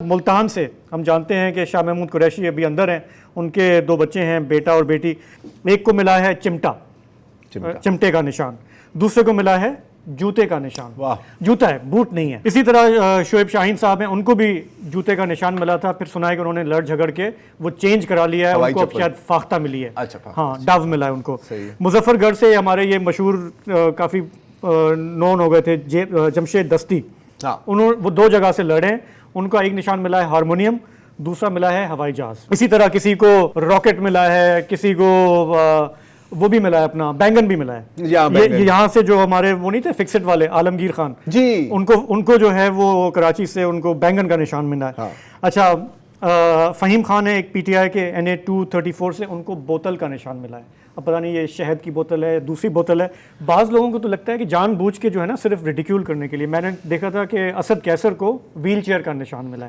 मुल्तान से हम जानते हैं कि शाह महमूद कुरैशी अभी अंदर हैं, उनके दो बच्चे हैं, बेटा और बेटी। एक को मिला है चिमटे का निशान, दूसरे को मिला है जूते का निशान। वाह। जूता है, बूट नहीं है। इसी तरह शोएब शाहीन साहब हैं, उनको भी जूते का निशान मिला था, फिर सुना है कि उन्होंने लड़ झगड़ के वो चेंज करा लिया है, उनको अब शायद फाख्ता मिली है। अच्छा, हाँ, डव मिला है उनको। सही है। मुजफ्फरगढ़ से हमारे ये मशहूर काफ़ी नोन हो गए थे जमशेद दस्ती, हाँ। उन्होंने वो दो जगह से लड़े, उनका एक निशान मिला है हारमोनियम, दूसरा मिला है हवाई जहाज। इसी तरह किसी को रॉकेट मिला है, किसी को वो भी मिला है, अपना बैंगन भी मिला है। ये यहाँ से जो हमारे वो नहीं थे फिक्सेड वाले आलमगीर खान जी, उनको जो है वो कराची से उनको बैंगन का निशान मिला है। हाँ। अच्छा, फ़हीम खान है एक पीटीआई के NA-234 से, उनको बोतल का निशान मिला है। अब पता नहीं ये शहद की बोतल है, दूसरी बोतल है। बाज़ लोगों को तो लगता है कि जानबूझ के जो है ना सिर्फ रिडिक्यूल करने के लिए। मैंने देखा था कि असद कैसर को व्हील चेयर का निशान मिला है।